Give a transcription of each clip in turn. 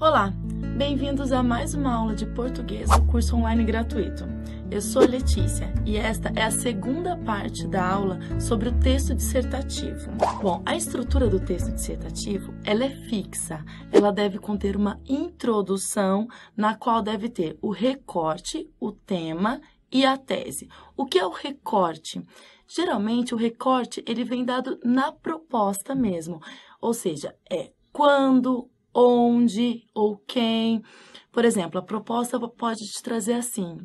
Olá, bem-vindos a mais uma aula de português do curso online gratuito. Eu sou Letícia e esta é a segunda parte da aula sobre o texto dissertativo. Bom, a estrutura do texto dissertativo, ela é fixa. Ela deve conter uma introdução na qual deve ter o recorte, o tema e a tese. O que é o recorte? Geralmente o recorte ele vem dado na proposta mesmo, ou seja, é quando, onde ou quem. Por exemplo, a proposta pode te trazer assim,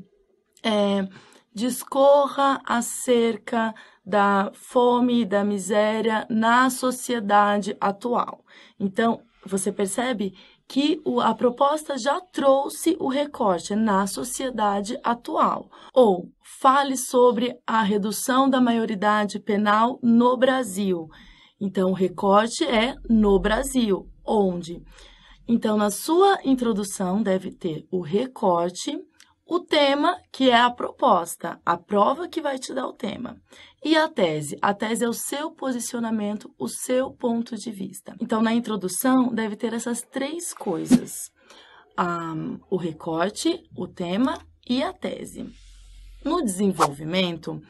discorra acerca da fome e da miséria na sociedade atual. Então, você percebe que a proposta já trouxe o recorte na sociedade atual. Ou, fale sobre a redução da maioridade penal no Brasil. Então, o recorte é no Brasil. Onde? Então, na sua introdução deve ter o recorte, o tema, que é a proposta, a prova que vai te dar o tema. E a tese? A tese é o seu posicionamento, o seu ponto de vista. Então, na introdução, deve ter essas três coisas. O recorte, o tema e a tese. No desenvolvimento,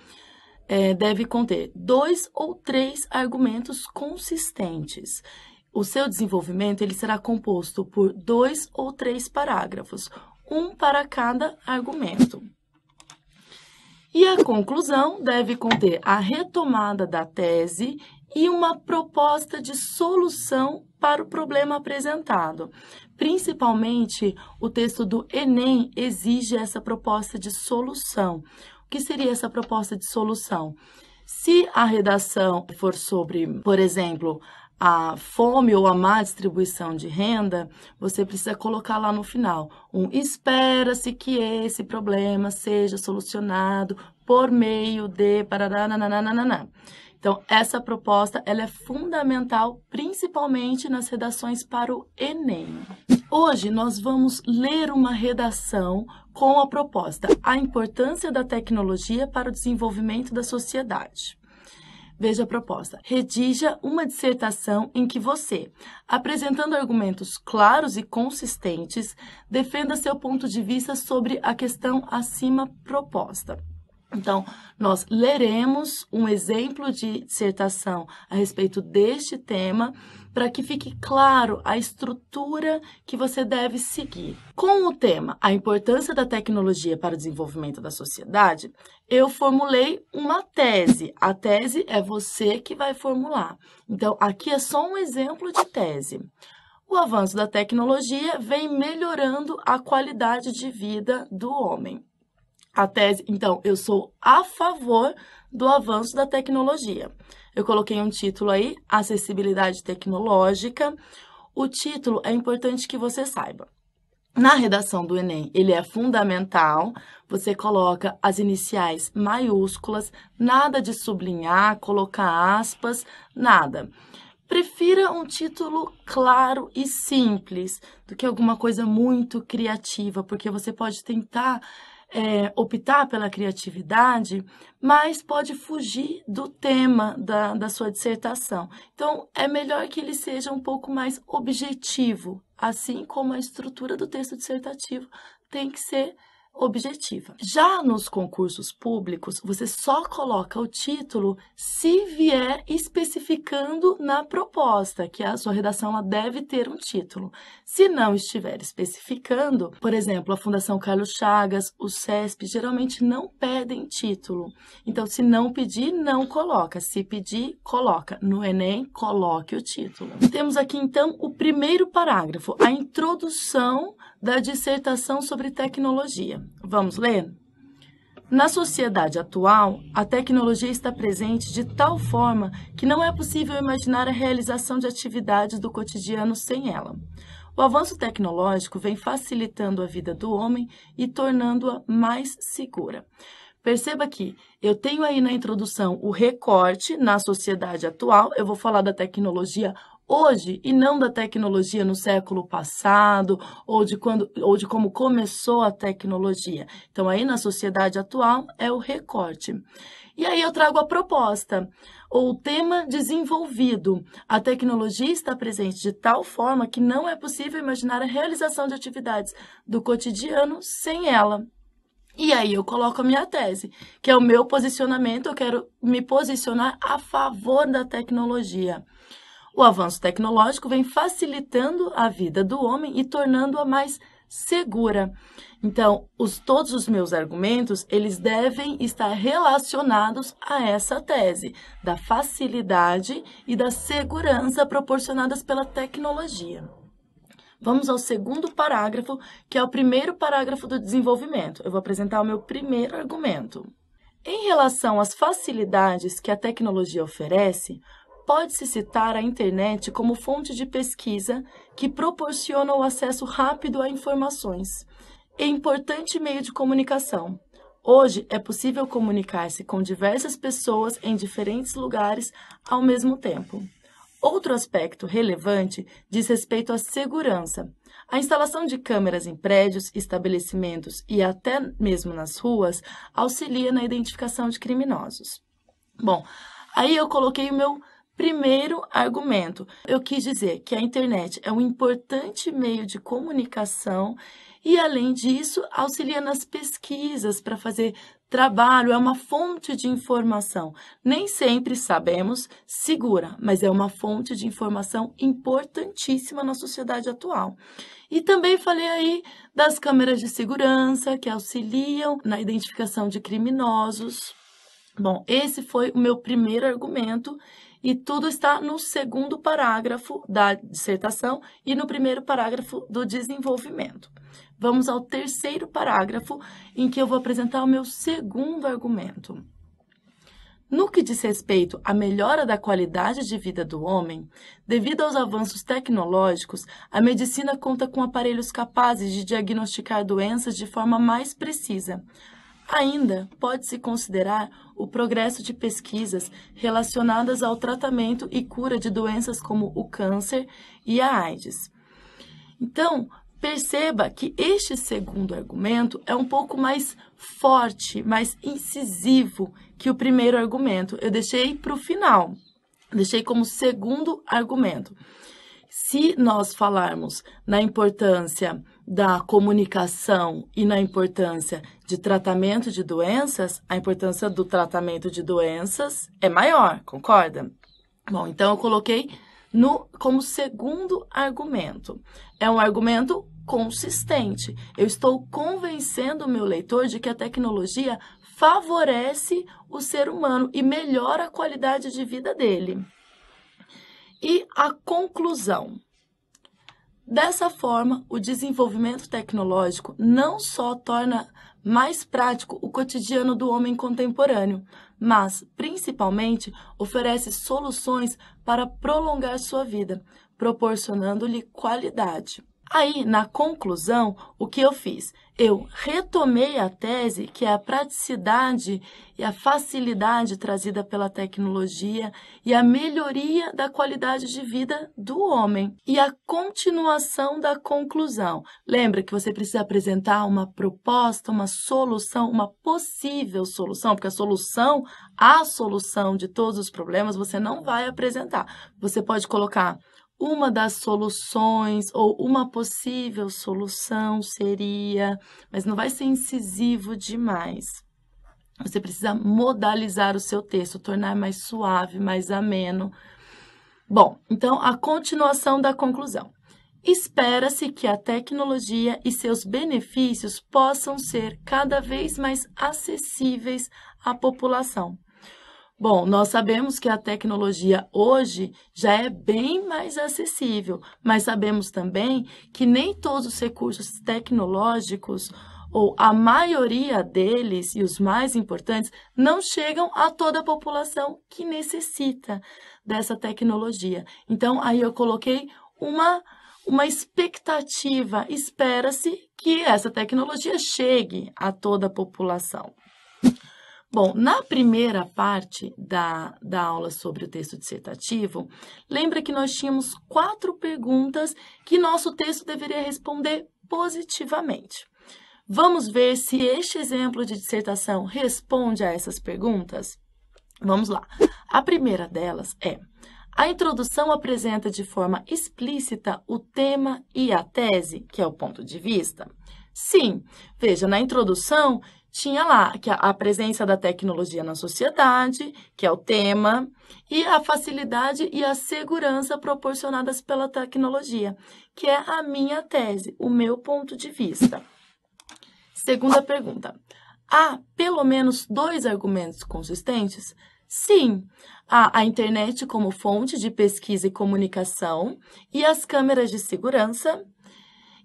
deve conter 2 ou 3 argumentos consistentes. O seu desenvolvimento ele será composto por 2 ou 3 parágrafos, um para cada argumento. E a conclusão deve conter a retomada da tese e uma proposta de solução para o problema apresentado. Principalmente, o texto do Enem exige essa proposta de solução. O que seria essa proposta de solução? Se a redação for sobre, por exemplo, a fome ou a má distribuição de renda, você precisa colocar lá no final. Espera-se que esse problema seja solucionado por meio de... Então, essa proposta ela é fundamental, principalmente nas redações para o Enem. Hoje, nós vamos ler uma redação com a proposta A importância da tecnologia para o desenvolvimento da sociedade. Veja a proposta. Redija uma dissertação em que você, apresentando argumentos claros e consistentes, defenda seu ponto de vista sobre a questão acima proposta. Então, nós leremos um exemplo de dissertação a respeito deste tema para que fique claro a estrutura que você deve seguir. Com o tema A importância da tecnologia para o desenvolvimento da sociedade, eu formulei uma tese. A tese é você que vai formular. Então, aqui é só um exemplo de tese. O avanço da tecnologia vem melhorando a qualidade de vida do homem. A tese, então, eu sou a favor do avanço da tecnologia. Eu coloquei um título aí, Acessibilidade Tecnológica. O título é importante que você saiba. Na redação do Enem, ele é fundamental. Você coloca as iniciais maiúsculas, nada de sublinhar, colocar aspas, nada. Prefira um título claro e simples do que alguma coisa muito criativa, porque você pode tentar optar pela criatividade, mas pode fugir do tema da sua dissertação. Então, é melhor que ele seja um pouco mais objetivo, assim como a estrutura do texto dissertativo tem que ser objetiva. Já nos concursos públicos, você só coloca o título se vier especificando na proposta, que a sua redação ela deve ter um título. Se não estiver especificando, por exemplo, a Fundação Carlos Chagas, o CESP, geralmente não pedem título. Então, se não pedir, não coloca. Se pedir, coloca. No Enem, coloque o título. Temos aqui, então, o primeiro parágrafo, a introdução da dissertação sobre tecnologia. Vamos ler? Na sociedade atual, a tecnologia está presente de tal forma que não é possível imaginar a realização de atividades do cotidiano sem ela. O avanço tecnológico vem facilitando a vida do homem e tornando-a mais segura. Perceba que eu tenho aí na introdução o recorte na sociedade atual, eu vou falar da tecnologia hoje e não da tecnologia no século passado ou de como começou a tecnologia. Então, aí na sociedade atual é o recorte. E aí eu trago a proposta, ou o tema desenvolvido. A tecnologia está presente de tal forma que não é possível imaginar a realização de atividades do cotidiano sem ela. E aí eu coloco a minha tese, que é o meu posicionamento, eu quero me posicionar a favor da tecnologia. O avanço tecnológico vem facilitando a vida do homem e tornando-a mais segura. Então, todos os meus argumentos, eles devem estar relacionados a essa tese, da facilidade e da segurança proporcionadas pela tecnologia. Vamos ao segundo parágrafo, que é o primeiro parágrafo do desenvolvimento. Eu vou apresentar o meu primeiro argumento. Em relação às facilidades que a tecnologia oferece, pode-se citar a internet como fonte de pesquisa que proporciona o acesso rápido a informações e importante meio de comunicação. Hoje é possível comunicar-se com diversas pessoas em diferentes lugares ao mesmo tempo. Outro aspecto relevante diz respeito à segurança. A instalação de câmeras em prédios, estabelecimentos e até mesmo nas ruas auxilia na identificação de criminosos. Bom, aí eu coloquei o meu primeiro argumento. Eu quis dizer que a internet é um importante meio de comunicação e, além disso, auxilia nas pesquisas para fazer trabalho, é uma fonte de informação. Nem sempre sabemos segura, mas é uma fonte de informação importantíssima na sociedade atual. E também falei aí das câmeras de segurança que auxiliam na identificação de criminosos. Bom, esse foi o meu primeiro argumento e tudo está no segundo parágrafo da dissertação e no primeiro parágrafo do desenvolvimento. Vamos ao terceiro parágrafo, em que eu vou apresentar o meu segundo argumento. No que diz respeito à melhora da qualidade de vida do homem, devido aos avanços tecnológicos, a medicina conta com aparelhos capazes de diagnosticar doenças de forma mais precisa. Ainda pode-se considerar o progresso de pesquisas relacionadas ao tratamento e cura de doenças como o câncer e a AIDS. Então, perceba que este segundo argumento é um pouco mais forte, mais incisivo que o primeiro argumento. Eu deixei para o final, deixei como segundo argumento. Se nós falarmos na importância da comunicação e na importância de tratamento de doenças, a importância do tratamento de doenças é maior, concorda? Bom, então eu coloquei como segundo argumento. É um argumento consistente. Eu estou convencendo o meu leitor de que a tecnologia favorece o ser humano e melhora a qualidade de vida dele. E a conclusão. Dessa forma, o desenvolvimento tecnológico não só torna mais prático o cotidiano do homem contemporâneo, mas, principalmente, oferece soluções para prolongar sua vida, proporcionando-lhe qualidade. Aí, na conclusão, o que eu fiz? Eu retomei a tese que é a praticidade e a facilidade trazida pela tecnologia e a melhoria da qualidade de vida do homem. E a continuação da conclusão. Lembra que você precisa apresentar uma proposta, uma solução, uma possível solução, porque a solução de todos os problemas você não vai apresentar. Você pode colocar uma das soluções ou uma possível solução seria, mas não vai ser incisivo demais. Você precisa modalizar o seu texto, tornar mais suave, mais ameno. Bom, então a continuação da conclusão. Espera-se que a tecnologia e seus benefícios possam ser cada vez mais acessíveis à população. Bom, nós sabemos que a tecnologia hoje já é bem mais acessível, mas sabemos também que nem todos os recursos tecnológicos, ou a maioria deles, e os mais importantes, não chegam a toda a população que necessita dessa tecnologia. Então, aí eu coloquei uma expectativa, espera-se que essa tecnologia chegue a toda a população. Bom, na primeira parte da aula sobre o texto dissertativo, lembra que nós tínhamos 4 perguntas que nosso texto deveria responder positivamente. Vamos ver se este exemplo de dissertação responde a essas perguntas? Vamos lá. A primeira delas é: a introdução apresenta de forma explícita o tema e a tese, que é o ponto de vista? Sim. Veja, na introdução tinha lá que a presença da tecnologia na sociedade, que é o tema, e a facilidade e a segurança proporcionadas pela tecnologia, que é a minha tese, o meu ponto de vista. Segunda pergunta: há pelo menos 2 argumentos consistentes? Sim, há a internet como fonte de pesquisa e comunicação e as câmeras de segurança.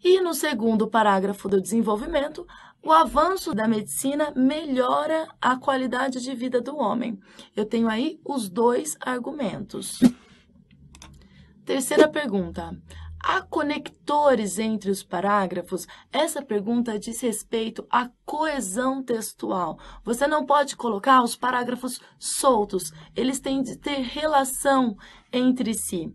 E no segundo parágrafo do desenvolvimento, o avanço da medicina melhora a qualidade de vida do homem. Eu tenho aí os 2 argumentos. Terceira pergunta: há conectores entre os parágrafos? Essa pergunta diz respeito à coesão textual. Você não pode colocar os parágrafos soltos, eles têm de ter relação entre si.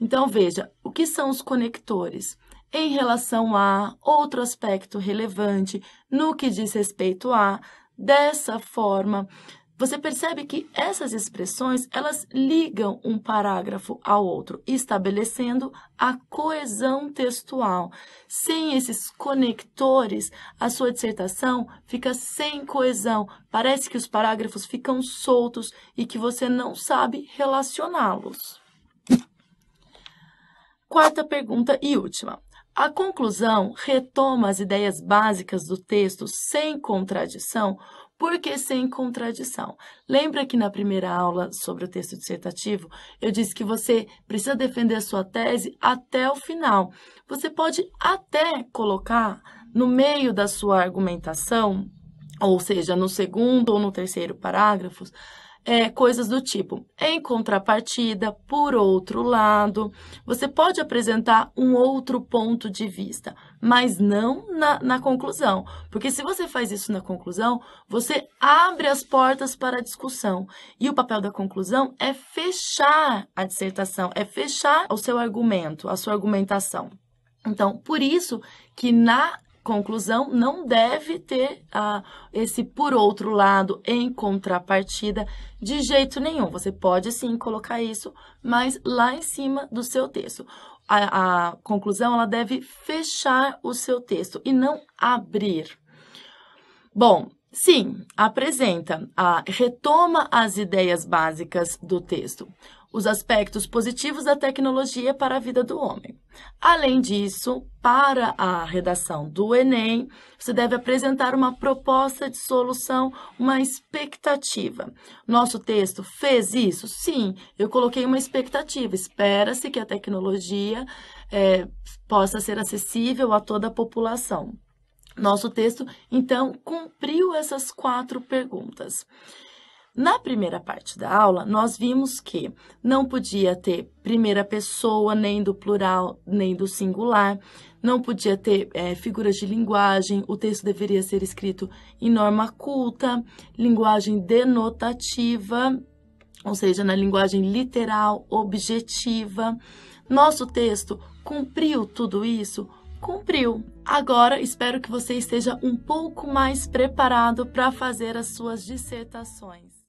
Então, veja, o que são os conectores? Em relação a outro aspecto relevante, no que diz respeito a, dessa forma. Você percebe que essas expressões, elas ligam um parágrafo ao outro, estabelecendo a coesão textual. Sem esses conectores, a sua dissertação fica sem coesão. Parece que os parágrafos ficam soltos e que você não sabe relacioná-los. Quarta pergunta e última: a conclusão retoma as ideias básicas do texto sem contradição? Por que sem contradição? Lembra que na primeira aula sobre o texto dissertativo, eu disse que você precisa defender a sua tese até o final. Você pode até colocar no meio da sua argumentação, ou seja, no segundo ou no terceiro parágrafo, coisas do tipo: em contrapartida, por outro lado. Você pode apresentar um outro ponto de vista, mas não na conclusão, porque se você faz isso na conclusão, você abre as portas para a discussão. E o papel da conclusão é fechar a dissertação, é fechar o seu argumento, a sua argumentação. Então, por isso que na conclusão não deve ter esse por outro lado, em contrapartida, de jeito nenhum. Você pode sim colocar isso, mas lá em cima do seu texto. A conclusão, ela deve fechar o seu texto e não abrir. Bom, sim, apresenta, retoma as ideias básicas do texto, os aspectos positivos da tecnologia para a vida do homem. Além disso, para a redação do Enem, você deve apresentar uma proposta de solução, uma expectativa. Nosso texto fez isso? Sim, eu coloquei uma expectativa. Espera-se que a tecnologia possa ser acessível a toda a população. Nosso texto, então, cumpriu essas 4 perguntas. Na primeira parte da aula, nós vimos que não podia ter primeira pessoa, nem do plural, nem do singular, não podia ter figuras de linguagem, o texto deveria ser escrito em norma culta, linguagem denotativa, ou seja, na linguagem literal, objetiva. Nosso texto cumpriu tudo isso? Cumpriu. Agora, espero que você esteja um pouco mais preparado para fazer as suas dissertações.